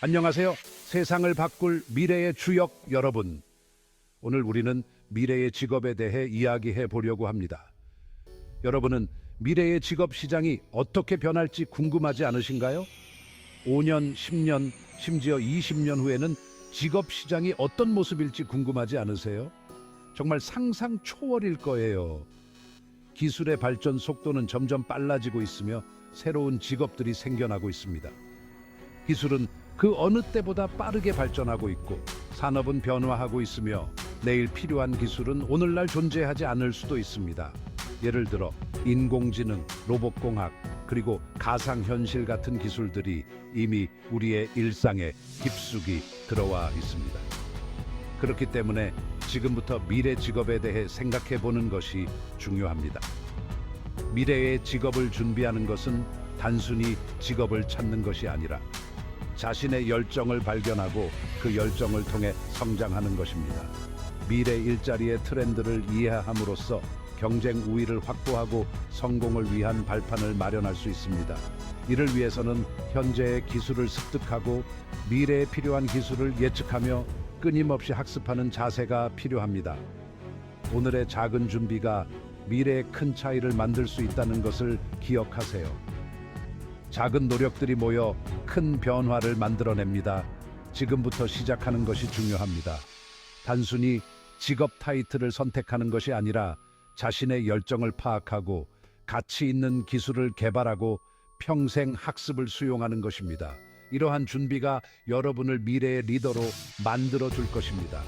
안녕하세요. 세상을 바꿀 미래의 주역 여러분. 오늘 우리는 미래의 직업에 대해 이야기해 보려고 합니다. 여러분은 미래의 직업 시장이 어떻게 변할지 궁금하지 않으신가요? 5년, 10년, 심지어 20년 후에는 직업 시장이 어떤 모습일지 궁금하지 않으세요? 정말 상상 초월일 거예요. 기술의 발전 속도는 점점 빨라지고 있으며 새로운 직업들이 생겨나고 있습니다. 기술은 그 어느 때보다 빠르게 발전하고 있고 산업은 변화하고 있으며 내일 필요한 기술은 오늘날 존재하지 않을 수도 있습니다. 예를 들어 인공지능, 로봇공학, 그리고 가상현실 같은 기술들이 이미 우리의 일상에 깊숙이 들어와 있습니다. 그렇기 때문에 지금부터 미래 직업에 대해 생각해 보는 것이 중요합니다. 미래의 직업을 준비하는 것은 단순히 직업을 찾는 것이 아니라 자신의 열정을 발견하고 그 열정을 통해 성장하는 것입니다. 미래 일자리의 트렌드를 이해함으로써 경쟁 우위를 확보하고 성공을 위한 발판을 마련할 수 있습니다. 이를 위해서는 현재의 기술을 습득하고 미래에 필요한 기술을 예측하며 끊임없이 학습하는 자세가 필요합니다. 오늘의 작은 준비가 미래의 큰 차이를 만들 수 있다는 것을 기억하세요. 작은 노력들이 모여 큰 변화를 만들어냅니다. 지금부터 시작하는 것이 중요합니다. 단순히 직업 타이틀을 선택하는 것이 아니라 자신의 열정을 파악하고 가치 있는 기술을 개발하고 평생 학습을 수용하는 것입니다. 이러한 준비가 여러분을 미래의 리더로 만들어 줄 것입니다.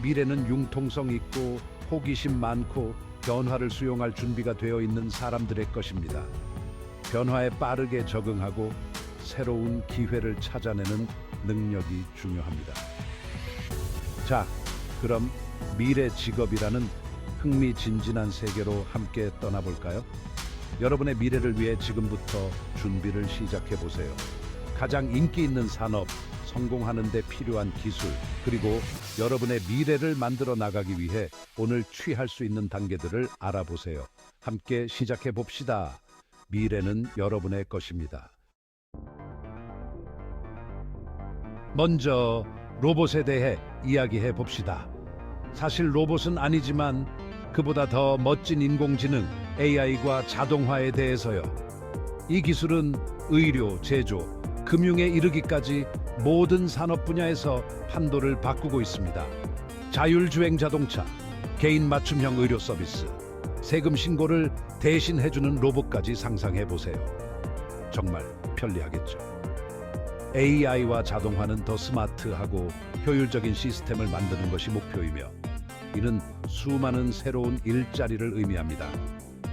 미래는 융통성 있고 호기심 많고 변화를 수용할 준비가 되어 있는 사람들의 것입니다. 변화에 빠르게 적응하고 새로운 기회를 찾아내는 능력이 중요합니다. 자, 그럼 미래 직업이라는 흥미진진한 세계로 함께 떠나볼까요? 여러분의 미래를 위해 지금부터 준비를 시작해 보세요. 가장 인기 있는 산업, 성공하는 데 필요한 기술, 그리고 여러분의 미래를 만들어 나가기 위해 오늘 취할 수 있는 단계들을 알아보세요. 함께 시작해 봅시다. 미래는 여러분의 것입니다. 먼저 로봇에 대해 이야기해 봅시다. 사실 로봇은 아니지만 그보다 더 멋진 인공지능 AI과 자동화에 대해서요. 이 기술은 의료, 제조, 금융에 이르기까지 모든 산업 분야에서 판도를 바꾸고 있습니다. 자율주행 자동차, 개인 맞춤형 의료 서비스, 세금 신고를 대신 해주는 로봇까지 상상해 보세요. 정말 편리하겠죠. AI와 자동화는 더 스마트하고 효율적인 시스템을 만드는 것이 목표이며 이는 수많은 새로운 일자리를 의미합니다.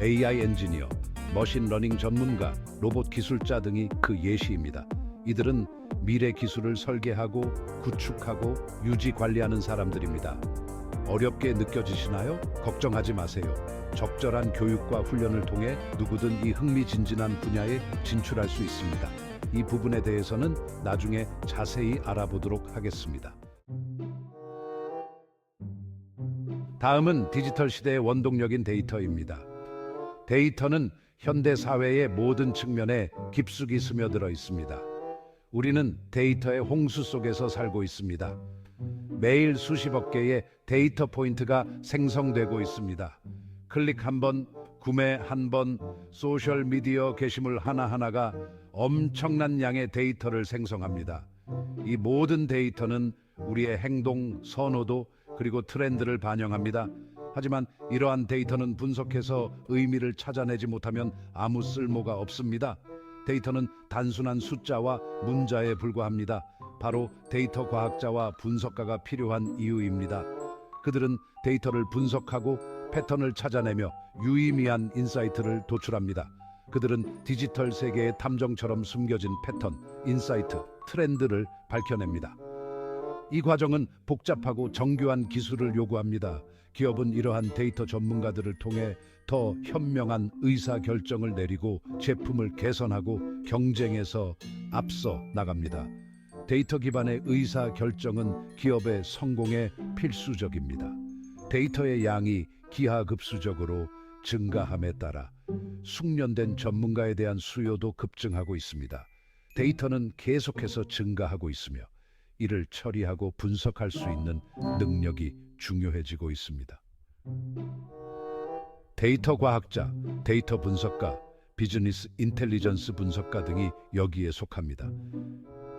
AI 엔지니어, 머신러닝 전문가, 로봇 기술자 등이 그 예시입니다. 이들은 미래 기술을 설계하고 구축하고 유지 관리하는 사람들입니다. 어렵게 느껴지시나요? 걱정하지 마세요. 적절한 교육과 훈련을 통해 누구든 이 흥미진진한 분야에 진출할 수 있습니다. 이 부분에 대해서는 나중에 자세히 알아보도록 하겠습니다. 다음은 디지털 시대의 원동력인 데이터입니다. 데이터는 현대 사회의 모든 측면에 깊숙이 스며들어 있습니다. 우리는 데이터의 홍수 속에서 살고 있습니다. 매일 수십억 개의 데이터 포인트가 생성되고 있습니다. 클릭 한 번, 구매 한 번, 소셜 미디어 게시물 하나하나가 엄청난 양의 데이터를 생성합니다. 이 모든 데이터는 우리의 행동, 선호도, 그리고 트렌드를 반영합니다. 하지만 이러한 데이터는 분석해서 의미를 찾아내지 못하면 아무 쓸모가 없습니다. 데이터는 단순한 숫자와 문자에 불과합니다. 바로 데이터 과학자와 분석가가 필요한 이유입니다. 그들은 데이터를 분석하고 패턴을 찾아내며 유의미한 인사이트를 도출합니다. 그들은 디지털 세계의 탐정처럼 숨겨진 패턴, 인사이트, 트렌드를 밝혀냅니다. 이 과정은 복잡하고 정교한 기술을 요구합니다. 기업은 이러한 데이터 전문가들을 통해 더 현명한 의사결정을 내리고 제품을 개선하고 경쟁에서 앞서 나갑니다. 데이터 기반의 의사결정은 기업의 성공에 필수적입니다. 데이터의 양이 기하급수적으로 증가함에 따라 숙련된 전문가에 대한 수요도 급증하고 있습니다. 데이터는 계속해서 증가하고 있으며 이를 처리하고 분석할 수 있는 능력이 중요해지고 있습니다. 데이터 과학자, 데이터 분석가, 비즈니스 인텔리전스 분석가 등이 여기에 속합니다.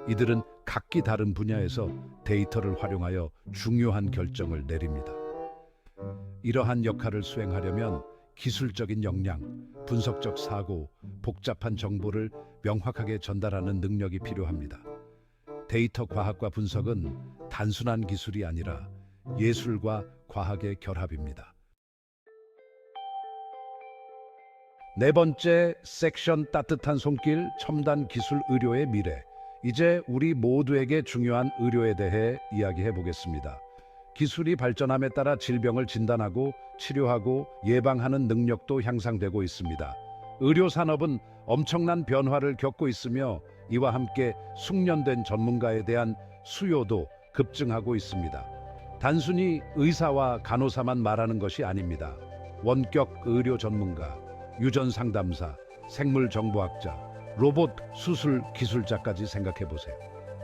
이들은 각기 다른 분야에서 데이터를 활용하여 중요한 결정을 내립니다. 이러한 역할을 수행하려면 기술적인 역량, 분석적 사고, 복잡한 정보를 명확하게 전달하는 능력이 필요합니다. 데이터 과학과 분석은 단순한 기술이 아니라 예술과 과학의 결합입니다. 네 번째 섹션, 따뜻한 손길, 첨단 기술 의료의 미래. 이제 우리 모두에게 중요한 의료에 대해 이야기해 보겠습니다. 기술이 발전함에 따라 질병을 진단하고 치료하고 예방하는 능력도 향상되고 있습니다. 의료 산업은 엄청난 변화를 겪고 있으며 이와 함께 숙련된 전문가에 대한 수요도 급증하고 있습니다. 단순히 의사와 간호사만 말하는 것이 아닙니다. 원격 의료 전문가, 유전 상담사, 생물 정보학자, 로봇 수술 기술자까지 생각해 보세요.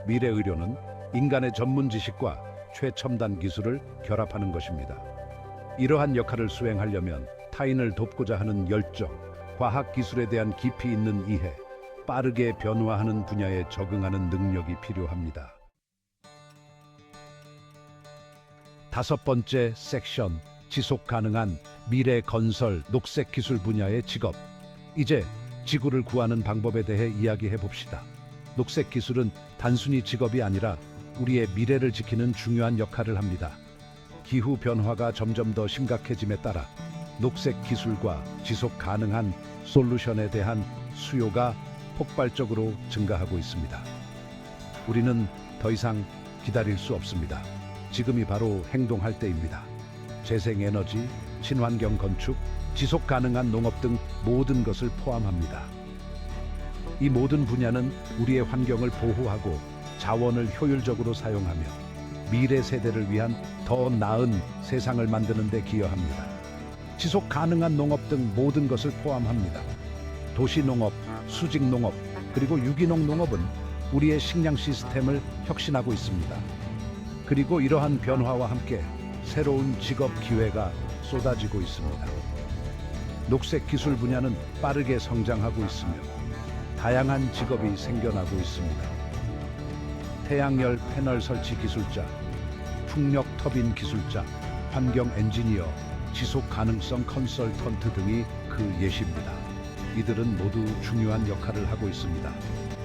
미래 의료는 인간의 전문 지식과 최첨단 기술을 결합하는 것입니다. 이러한 역할을 수행하려면 타인을 돕고자 하는 열정, 과학 기술에 대한 깊이 있는 이해, 빠르게 변화하는 분야에 적응하는 능력이 필요합니다. 다섯 번째 섹션, 지속 가능한 미래 건설, 녹색 기술 분야의 직업. 이제 지구를 구하는 방법에 대해 이야기해 봅시다. 녹색 기술은 단순히 직업이 아니라 우리의 미래를 지키는 중요한 역할을 합니다. 기후 변화가 점점 더 심각해짐에 따라 녹색 기술과 지속 가능한 솔루션에 대한 수요가 폭발적으로 증가하고 있습니다. 우리는 더 이상 기다릴 수 없습니다. 지금이 바로 행동할 때입니다. 재생에너지, 친환경 건축, 지속 가능한 농업 등 모든 것을 포함합니다. 이 모든 분야는 우리의 환경을 보호하고 자원을 효율적으로 사용하며 미래 세대를 위한 더 나은 세상을 만드는 데 기여합니다. 지속 가능한 농업 등 모든 것을 포함합니다. 도시농업, 수직농업, 그리고 유기농 농업은 우리의 식량 시스템을 혁신하고 있습니다. 그리고 이러한 변화와 함께 새로운 직업 기회가 쏟아지고 있습니다. 녹색 기술 분야는 빠르게 성장하고 있으며 다양한 직업이 생겨나고 있습니다. 태양열 패널 설치 기술자, 풍력 터빈 기술자, 환경 엔지니어, 지속 가능성 컨설턴트 등이 그 예시입니다. 이들은 모두 중요한 역할을 하고 있습니다.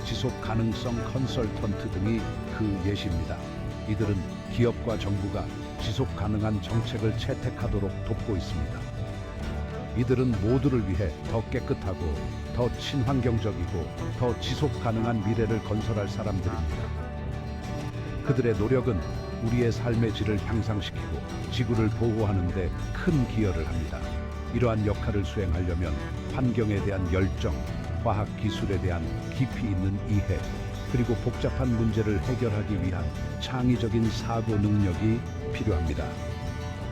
지속 가능성 컨설턴트 등이 그 예시입니다. 이들은 기업과 정부가 지속 가능한 정책을 채택하도록 돕고 있습니다. 이들은 모두를 위해 더 깨끗하고 더 친환경적이고 더 지속 가능한 미래를 건설할 사람들입니다. 그들의 노력은 우리의 삶의 질을 향상시키고 지구를 보호하는 데 큰 기여를 합니다. 이러한 역할을 수행하려면 환경에 대한 열정, 과학 기술에 대한 깊이 있는 이해, 그리고 복잡한 문제를 해결하기 위한 창의적인 사고 능력이 필요합니다.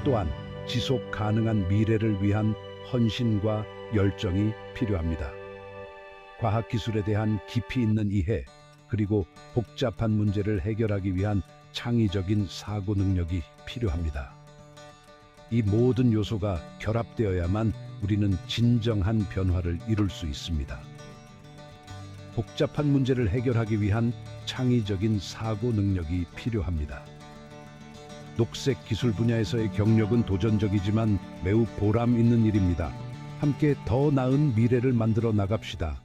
또한 지속 가능한 미래를 위한 헌신과 열정이 필요합니다. 과학 기술에 대한 깊이 있는 이해, 그리고 복잡한 문제를 해결하기 위한 창의적인 사고 능력이 필요합니다. 이 모든 요소가 결합되어야만 우리는 진정한 변화를 이룰 수 있습니다. 복잡한 문제를 해결하기 위한 창의적인 사고 능력이 필요합니다. 녹색 기술 분야에서의 경력은 도전적이지만 매우 보람 있는 일입니다. 함께 더 나은 미래를 만들어 나갑시다.